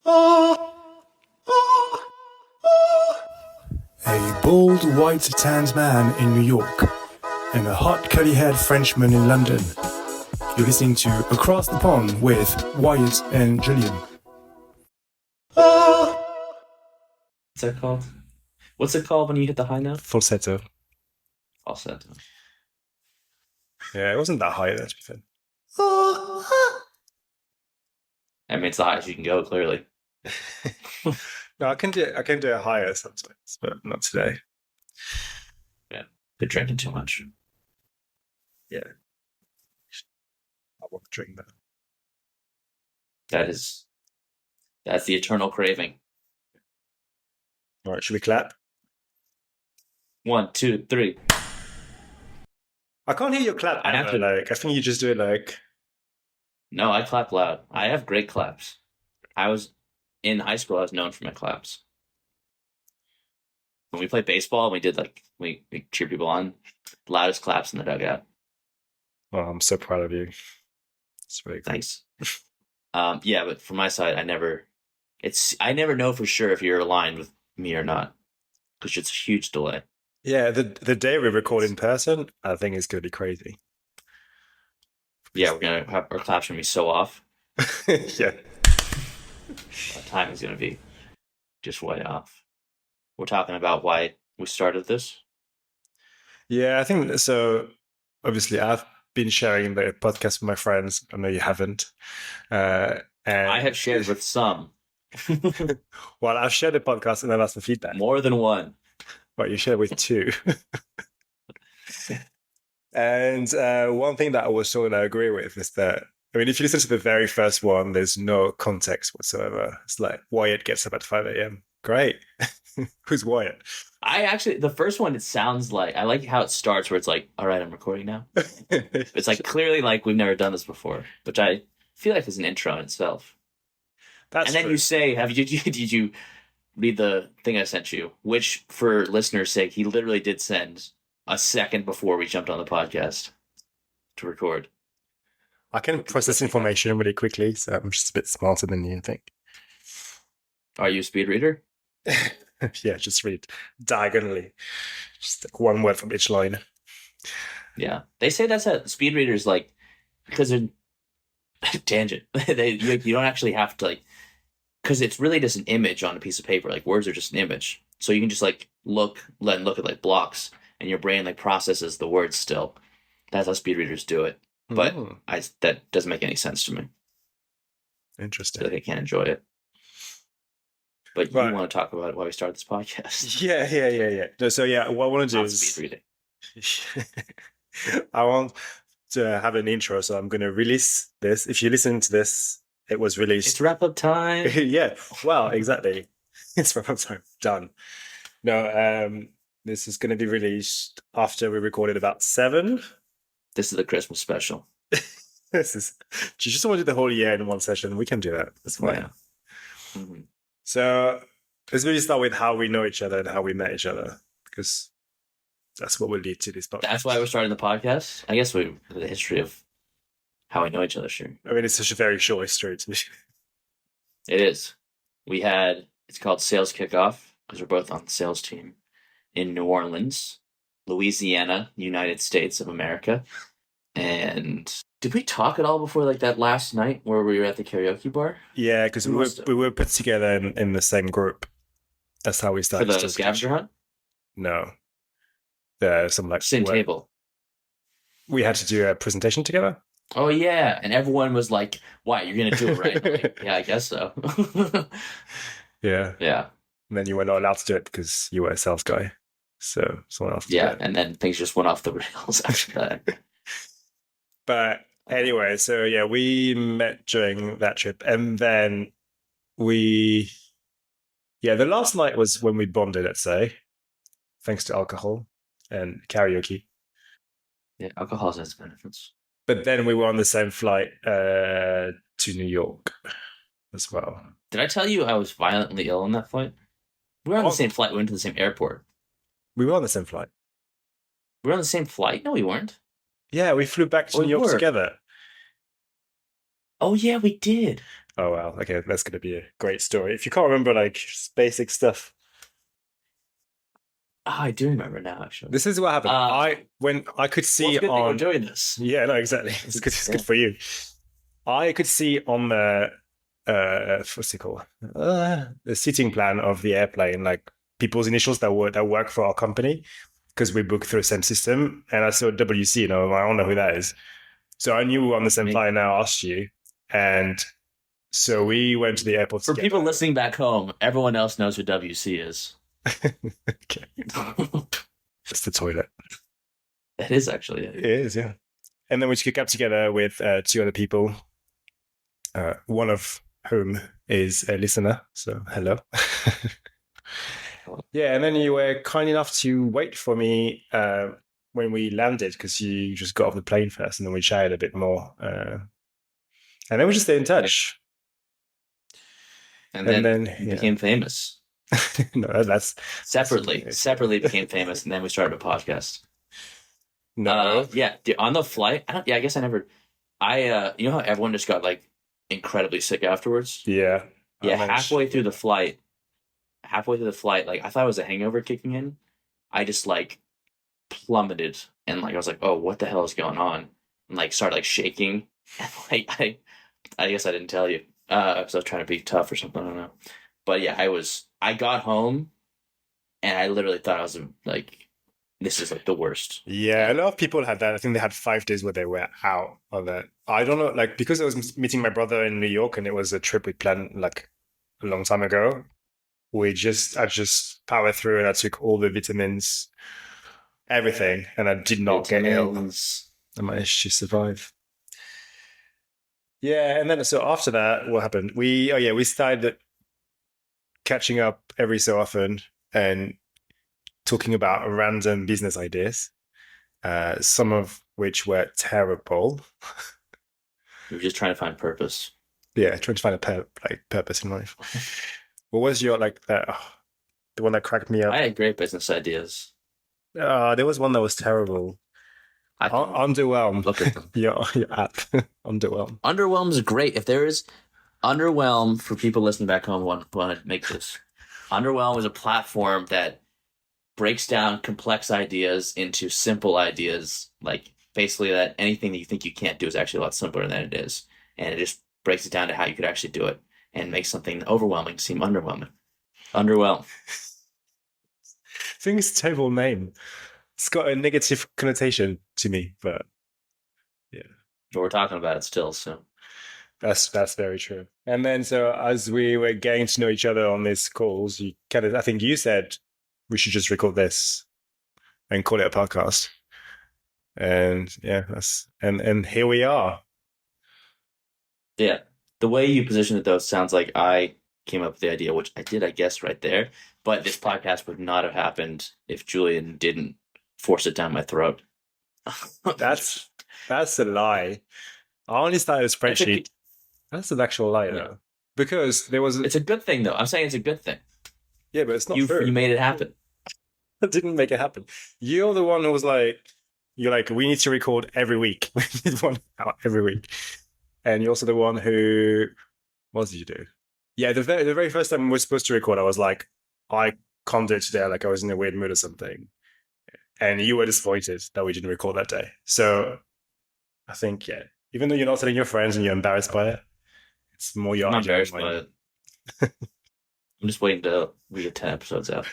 A bald, white-tanned man in New York and a hot, curly-haired Frenchman in London. You're listening to Across the Pond with Wyatt and Julien. What's that called? What's it called when you hit the high note? Falsetto. Falsetto. Yeah, it wasn't that high, to be fair. I mean, it's the highest you can go, clearly. No, I can do it higher sometimes, but not today. Yeah, they're drinking too much. Yeah. I want to drink that. That's the eternal craving. All right, should we clap? 1, 2, 3. I can't hear your clap. I have to. I think you just do it like. No, I clap loud. I have great claps. In high school, I was known for my claps. When we played baseball, we cheer people on. Loudest claps in the dugout. Oh, I'm so proud of you. It's really cool. Thanks. Yeah, but from my side, I never know for sure if you're aligned with me or not, because it's a huge delay. Yeah, the day we record in person, I think it's going to be crazy. Yeah, we're gonna have our claps gonna be so off. Yeah. Our time is gonna be just way off. We're talking about why we started this. Yeah, I think so. Obviously, I've been sharing the podcast with my friends. I know you haven't. And I have shared with some. Well, I've shared the podcast and then asked for feedback. More than one. But you shared with 2. And one thing that I was sort of agree with is that, I mean, if you listen to the very first one, there's no context whatsoever. It's like, Wyatt gets up at 5 a.m. Great. Who's Wyatt? The first one, it sounds like, I like how it starts where it's like, all right, I'm recording now. It's like clearly like we've never done this before, which I feel like is an intro in itself. That's and then true. You say, did you read the thing I sent you? Which, for listeners' sake, he literally did send a second before we jumped on the podcast to record. I can process information really quickly, so I'm just a bit smarter than you think. Are you a speed reader? Yeah, just read diagonally. Just like one word from each line. Yeah. They say that's a speed readers, like, because they're tangent. You don't actually have to, like, because it's really just an image on a piece of paper. Like, words are just an image. So you can just like look at like blocks, and your brain like processes the words still. That's how speed readers do it. But that doesn't make any sense to me. Interesting. I feel like I can't enjoy it. But you Right. want to talk about why we started this podcast? Yeah. No, so yeah, what I want to do is speed reading. I want to have an intro, so I'm going to release this. If you listen to this, it was released. It's wrap up time. Yeah, well, exactly. It's wrap up time. Done. No, this is going to be released after we recorded about 7. This is the Christmas special. Do you just want to do the whole year in one session? We can do that. That's fine. Yeah. Mm-hmm. So let's really start with how we know each other and how we met each other, because that's what will lead to this podcast. That's why we're starting the podcast. I guess the history of how we know each other, sure. I mean, it's such a very short history. It is. It's called Sales Kickoff, because we're both on the sales team in New Orleans, Louisiana, United States of America. And did we talk at all before, like, that last night where we were at the karaoke bar? Yeah, because we were put together in the same group. That's how we started. For the scavenger hunt? No. There's some like same table. We had to do a presentation together. Oh yeah, and everyone was like, "Why, you're gonna do it right?" Like, yeah, I guess so. Yeah. And then you were not allowed to do it because you were a sales guy, so someone else did it. And then things just went off the rails after that. But anyway, so yeah, we met during that trip, and then the last night was when we bonded, let's say, thanks to alcohol and karaoke. Yeah, alcohol has its benefits. But then we were on the same flight to New York as well. Did I tell you I was violently ill on that flight? We were on the same flight. We went to the same airport. We were on the same flight. We were on the same flight? No, we weren't. Yeah, we flew back to New York together. Oh yeah, we did. Oh wow, okay, that's gonna be a great story. If you can't remember like just basic stuff, Oh, I do remember now, actually. this is what happened. Uh, When I could well, it's see a good thing we're on, doing this. yeah, no, exactly. It's good. It's Yeah. good for you. I could see on the what's it called? The seating plan of the airplane, like people's initials that work for our company because we book through the same system. And I saw WC, I don't know who that is. So I knew we were on the same Me. flight and I asked you. And so we went to the airport For together. people listening back home, everyone else knows who WC is. Okay. It's the toilet. That is actually It it. is, yeah. And then we took up together with two other people, one of whom is a listener. So hello. Yeah, and then you were kind enough to wait for me when we landed because you just got off the plane first, and then we chatted a bit more, and then we just stayed in touch. And And then then we yeah. became famous No, that's separately. Separately became famous, and then we started a podcast. no. Yeah, on the flight. I guess I never. You know how everyone just got like incredibly sick afterwards. Yeah, I Yeah, managed. halfway through the flight, like I thought it was a hangover kicking in. I just like plummeted, and like I was like, oh, what the hell is going on? And like started like shaking, and like I guess I didn't tell you, because I was trying to be tough or something. I don't know, but yeah, I got home, and I literally thought I was like, this is like the worst. Yeah, a lot of people had that. I think they had 5 days where they were out of that. I don't know, like because I was meeting my brother in New York, and it was a trip we planned like a long time ago. I just powered through, and I took all the vitamins, everything, and I did not get ill. Vitamins. I managed to survive. Yeah, and then so after that, what happened? We started catching up every so often and talking about random business ideas, some of which were terrible. You're just trying to find purpose. Yeah, trying to find a purpose in life. What was your like the one that cracked me up? I had great business ideas. There was one that was terrible. I can Underwhelmed. look at them. Your app. Underwhelmed. Underwhelm is great. If there is Underwhelm for people listening back home want to make this. Underwhelm is a platform that breaks down complex ideas into simple ideas. Like basically that anything that you think you can't do is actually a lot simpler than it is. And it just breaks it down to how you could actually do it and makes something overwhelming seem underwhelming. Underwhelm. I think it's a terrible name. It's got a negative connotation to me, but yeah. But we're talking about it still, so That's very true. And then so as we were getting to know each other on these calls, I think you said we should just record this and call it a podcast. And yeah, and here we are. yeah. The way you position it though sounds like I came up with the idea, which I did, I guess, right there. But this podcast would not have happened if Julian didn't force it down my throat. That's a lie. I only started a spreadsheet. That's an actual lie, though. Because there was. It's a good thing, though. I'm saying it's a good thing. Yeah, but it's not true. You made it happen. I didn't make it happen. You're the one who was like, you're like, we need to record every week. We need one out every week. And you're also the one who. What did you do? Yeah, the very first time we were supposed to record, I was like, I can't do it today. Like I was in a weird mood or something. And you were disappointed that we didn't record that day. So I think, yeah, even though you're not telling your friends and you're embarrassed by it, it's more your I'm not idea. embarrassed by it. I'm just waiting till we get 10 episodes out.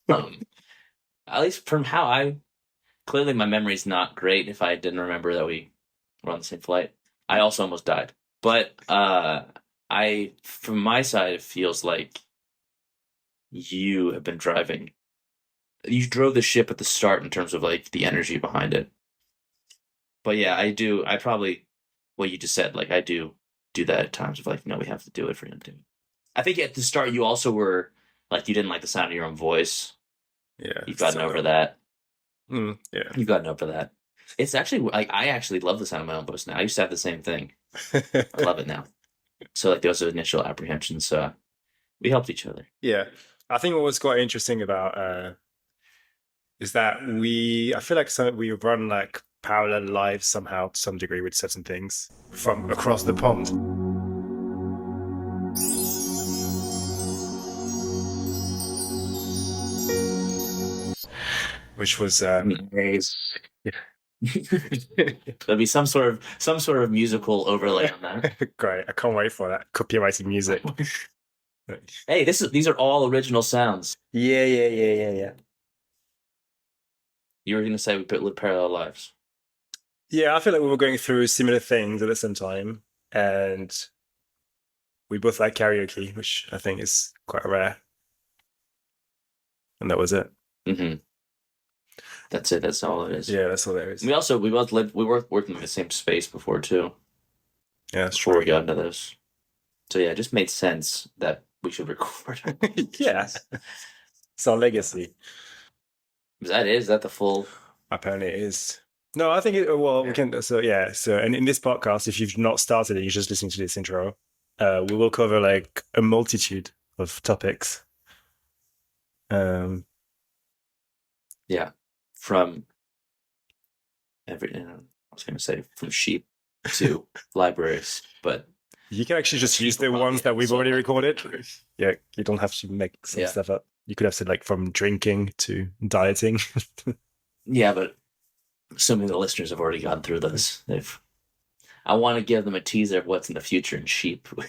At least from how clearly my memory's not great if I didn't remember that we were on the same flight. I also almost died. But from my side, it feels like you have been driving. You drove the ship at the start in terms of like the energy behind it. But yeah, I probably, what you just said, like I do that at times of like, no, we have to do it for him to. I think at the start you also were like, you didn't like the sound of your own voice. Yeah. You've gotten over that. Yeah. You've gotten over that. It's actually like, I actually love the sound of my own voice now. I used to have the same thing. I love it now. So like those are initial apprehensions. We helped each other. Yeah. I think what was quite interesting about is that I feel like we run like parallel lives somehow to some degree with certain things from across the pond. which was Nice. There'll be some sort of musical overlay on that. great. I can't wait for that copyrighted music. Hey, these are all original sounds. Yeah. You were gonna say we live parallel lives. Yeah, I feel like we were going through similar things at the same time, and we both like karaoke, which I think is quite rare. And that was it. Mm-hmm. That's it. That's all it is. Yeah, that's all there is. We both lived. We were working in the same space before too. Yeah, that's Before true. we got into this, so yeah, it just made sense that we should record. Yeah, it's our legacy. Is that the full? Apparently, it is. No, I think it. Well, we can. So yeah. So, and in this podcast, if you've not started it, you're just listening to this intro. We will cover like a multitude of topics. Yeah, from every. I was going to say from sheep to libraries, but You can actually just use the ones that we've already recorded. Yeah, you don't have to make some stuff up. You could have said like from drinking to dieting. yeah, but assuming the listeners have already gone through this, I want to give them a teaser of what's in the future in sheep. I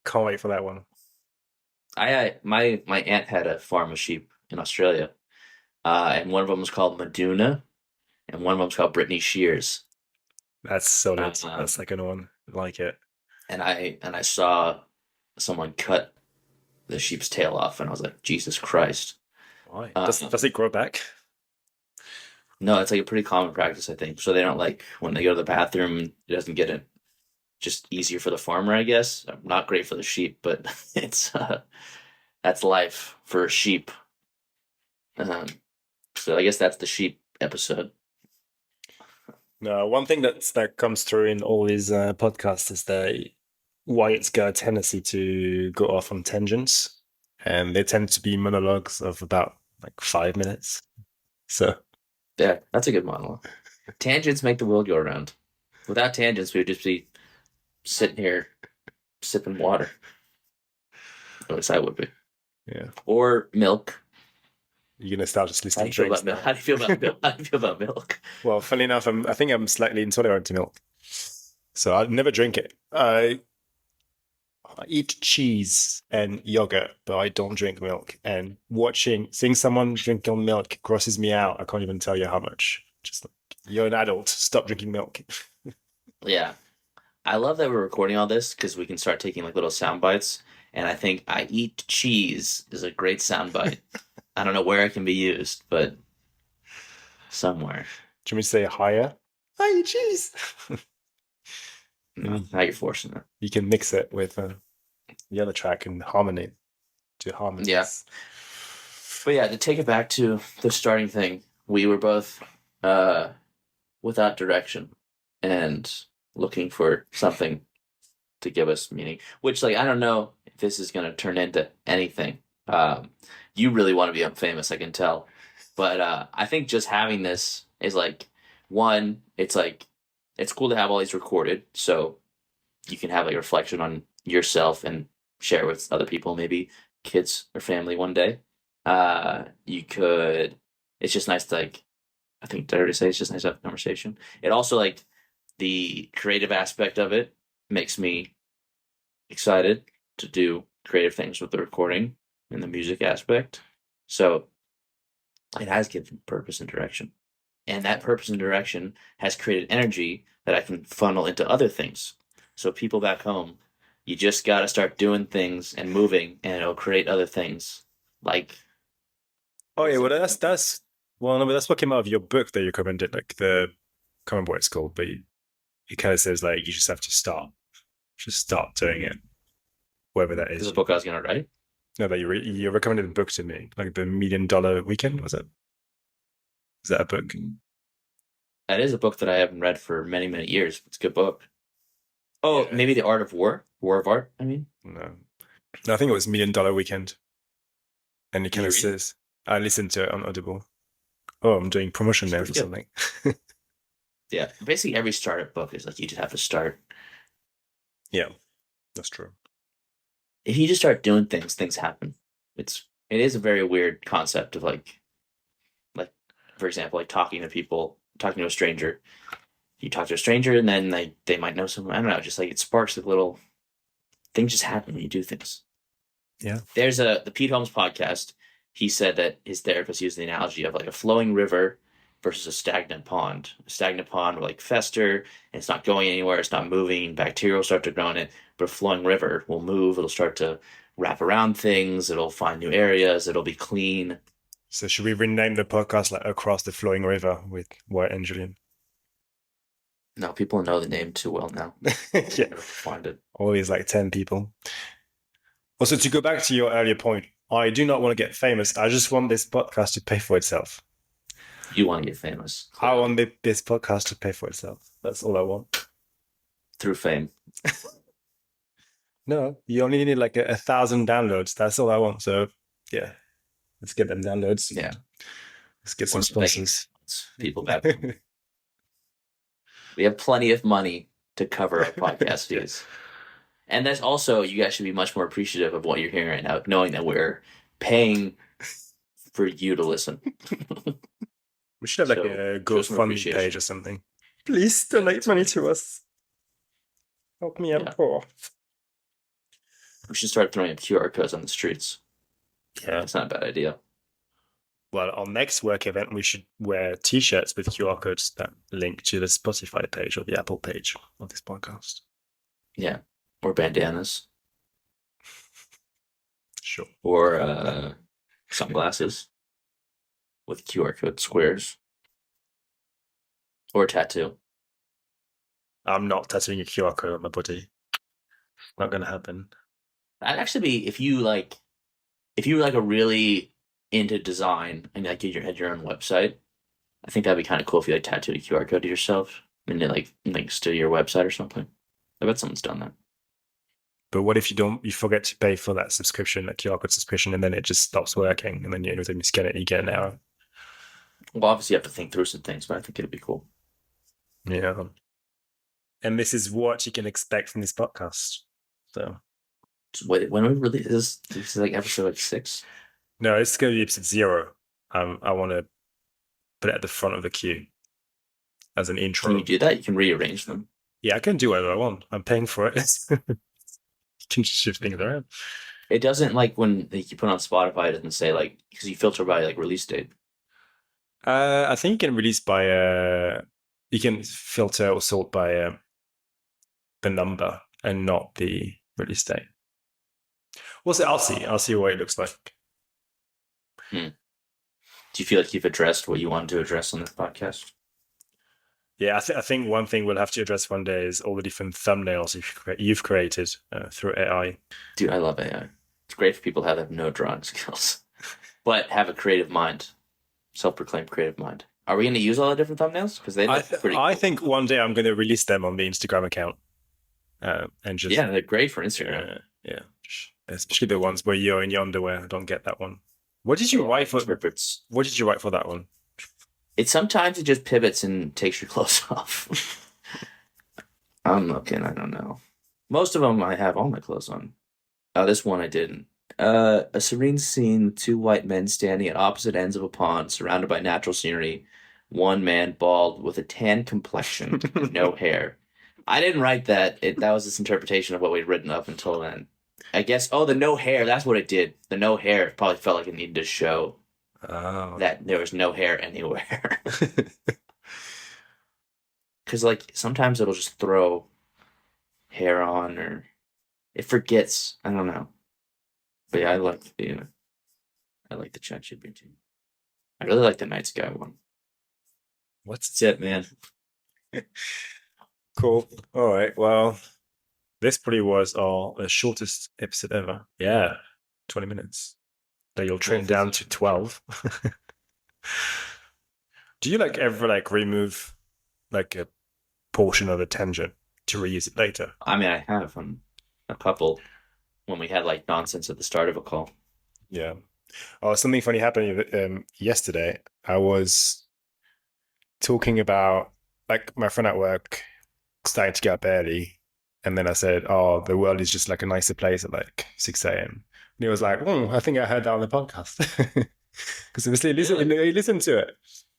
can't wait for that one. My aunt had a farm of sheep in Australia, and one of them was called Maduna, and one of them was called Brittany Shears. That's so nice. That's the second one. I like it. And I saw someone cut the sheep's tail off, and I was like, Jesus Christ! Why? Does it grow back? No, it's like a pretty common practice, I think. So they don't like when they go to the bathroom, it doesn't get it. Just easier for the farmer, I guess. Not great for the sheep, but it's that's life for a sheep. So I guess that's the sheep episode. No, one thing that comes through in all these podcasts is that Wyatt's got a tendency to go off on tangents, and they tend to be monologues of about like 5 minutes. So yeah, that's a good monologue. Tangents make the world go around. Without tangents, we would just be sitting here sipping water. At least I would be. Yeah. Or milk. You're gonna start just How listing do you feel drinks. about milk? How do you feel about milk? How do you feel about milk? Well, funny enough, I think I'm slightly intolerant to milk, so I never drink it. I eat cheese and yogurt, but I don't drink milk. And seeing someone drinking milk grosses me out. I can't even tell you how much. Just like, you're an adult, stop drinking milk. Yeah. I love that we're recording all this because we can start taking like little sound bites. And I think I eat cheese is a great sound bite. I don't know where it can be used, but somewhere. Do you want me to say higher? I eat cheese. No, now you're forcing it. You can mix it with the other track and harmony to harmonize. Yeah. But yeah, to take it back to the starting thing, we were both without direction and looking for something to give us meaning. Which, like, I don't know if this is going to turn into anything. You really want to be famous, I can tell. But I think just having this is like, one, it's like, it's cool to have all these recorded, so you can have like a reflection on yourself and share with other people, maybe kids or family one day. You could. It's just nice to like. I think did I already say it's just nice to have a conversation. It also like the creative aspect of it makes me excited to do creative things with the recording and the music aspect. So it has given purpose and direction. And that purpose and direction has created energy that I can funnel into other things. So people back home, you just got to start doing things and moving, and it'll create other things. Like, oh yeah, well that's what came out of your book that you recommended. Like I can't remember what it's called, but it kind of says like you just have to start doing it, whatever that this is. is a book I was gonna write. No, that you recommended a book to me, like the $1 Million Weekend. Was it? Is that a book? That is a book that I haven't read for many, many years. It's a good book. Oh, yeah. Maybe The Art of War? War of Art, I mean? No, I think it was $1 Million Weekend. And it kind of says, I listened to it on Audible. Oh, I'm doing promotion now or something. Yeah, basically every startup book is like you just have to start. Yeah, that's true. If you just start doing things, things happen. It is a very weird concept of like for example, like talking to a stranger. You talk to a stranger, and then they might know someone. I don't know, just like it sparks a little. Things just happen when you do things. Yeah. There's the Pete Holmes podcast. He said that his therapist used the analogy of like a flowing river versus a stagnant pond. A stagnant pond will like fester and it's not going anywhere, it's not moving, bacteria will start to grow in it, but a flowing river will move, it'll start to wrap around things, it'll find new areas, it'll be clean. So should we rename the podcast like Across the Flowing River with Wyatt and Julien? No, people know the name too well now. Yeah. Find it. Always like 10 people. Also, to go back to your earlier point, I do not want to get famous. I just want this podcast to pay for itself. You want to get famous. I want this podcast to pay for itself. That's all I want. Through fame. No, you only need like 1,000 downloads. That's all I want. So, yeah, let's get them downloads. Yeah. Let's get some sponsors. People back. We have plenty of money to cover our podcast fees. And that's also, you guys should be much more appreciative of what you're hearing right now, knowing that we're paying for you to listen. We should have like a GoFundMe page or something. Please donate money to us. Help me, I'm poor. We should start throwing up QR codes on the streets. Yeah. That's not a bad idea. Well, our next work event, we should wear T-shirts with QR codes that link to the Spotify page or the Apple page of this podcast. Yeah. Or bandanas. Sure. Or sunglasses with QR code squares. Or a tattoo. I'm not tattooing a QR code on my body. Not going to happen. That'd actually be if you were like a really into design and like you had your own website. I think that'd be kind of cool if you like tattooed a QR code to yourself and it like links to your website or something. I bet someone's done that. But what if you forget to pay for that subscription, that QR code subscription, and then it just stops working, and then every time you scan it, you get an error? Well, obviously you have to think through some things, but I think it'd be cool. Yeah. And this is what you can expect from this podcast. So, wait, when we release this is like episode like 6. No, it's going to be episode 0. I want to put it at the front of the queue as an intro. Can you do that? You can rearrange them. Yeah, I can do whatever I want. I'm paying for it. You can shift things around. It doesn't like when you put on Spotify. It doesn't say like because you filter by like release date. I think you can release by you can filter or sort by the number and not the release date. Well, so I'll see what it looks like. Do you feel like you've addressed what you wanted to address on this podcast? Yeah, I think one thing we'll have to address one day is all the different thumbnails you've created through AI. Dude, I love AI. It's great for people who have no drawing skills, but have a creative mind, self-proclaimed creative mind. Are we going to use all the different thumbnails? Because they look pretty cool. I think one day I'm going to release them on the Instagram account. And just they're great for Instagram. Yeah, especially the ones where you're in your underwear. I don't get that one. What did you write for? What did you write for that one? Sometimes it just pivots and takes your clothes off. I'm looking. I don't know. Most of them I have all my clothes on. This one I didn't. A serene scene with 2 white men standing at opposite ends of a pond, surrounded by natural scenery. One man bald with a tan complexion, no hair. I didn't write that. That was this interpretation of what we'd written up until then. I guess. Oh, the no hair. That's what it did. The no hair probably felt like it needed to show that there was no hair anywhere. Because like sometimes it'll just throw hair on or it forgets. I don't know. But yeah, I like the ChatGPT. I really like the night sky one. That's it, man. Cool. All right. Well, this probably was our shortest episode ever. Yeah, 20 minutes. That you'll trim down to 12. Do you ever remove like a portion of a tangent to reuse it later? I mean, I have on a couple when we had like nonsense at the start of a call. Yeah. Oh, something funny happened yesterday. I was talking about like my friend at work starting to get up early, and then I said, "Oh, the world is just like a nicer place at like 6 a.m." And he was like, "Oh, I think I heard that on the podcast." Because obviously he listened to it.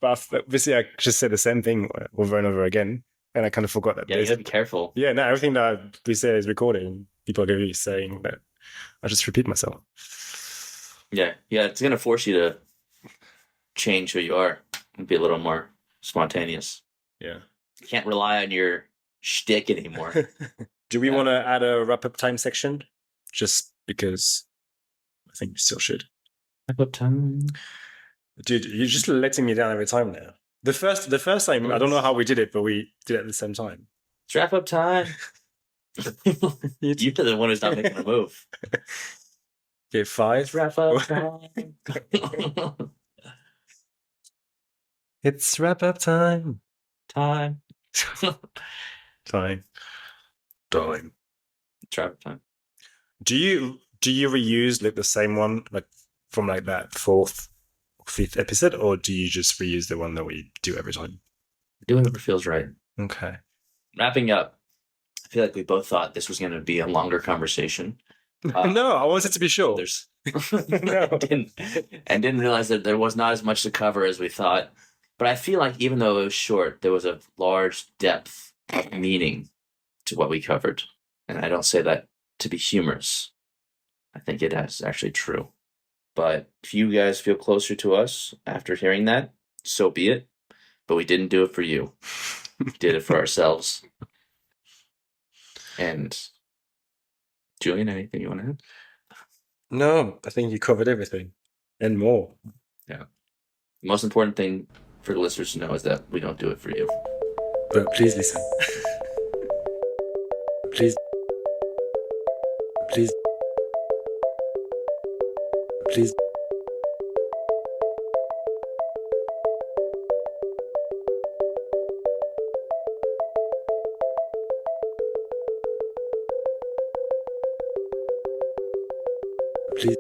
But obviously, I just said the same thing over and over again, and I kind of forgot that. Yeah, you gotta be careful. Yeah, no, everything that we say is recorded. People are going to be saying that. I just repeat myself. Yeah, it's gonna force you to change who you are and be a little more spontaneous. Yeah. You can't rely on your shtick anymore. Do we want to add a wrap-up time section? Just because I think we still should. Wrap-up time. Dude, you're just letting me down every time now. The first time, I don't know how we did it, but we did it at the same time. It's wrap-up time. You're the one who's not making a move. Okay, 5. It's wrap-up time. It's wrap-up time. Time. Time. It's wrap-up time. Do you reuse like the same one like from like that 4th or 5th episode, or do you just reuse the one that we do every time? Do whatever feels right. Okay. Wrapping up, I feel like we both thought this was going to be a longer conversation. No, I wanted to be sure. No. didn't realize that there was not as much to cover as we thought. But I feel like even though it was short, there was a large depth of meaning to what we covered. And I don't say that to be humorous. I think it is actually true. But if you guys feel closer to us after hearing that, so be it. But we didn't do it for you. We did it for ourselves. And Julian, anything you want to add? No, I think you covered everything and more. Yeah. The most important thing for the listeners to know is that we don't do it for you. But please listen. Please. Please. Please. Please.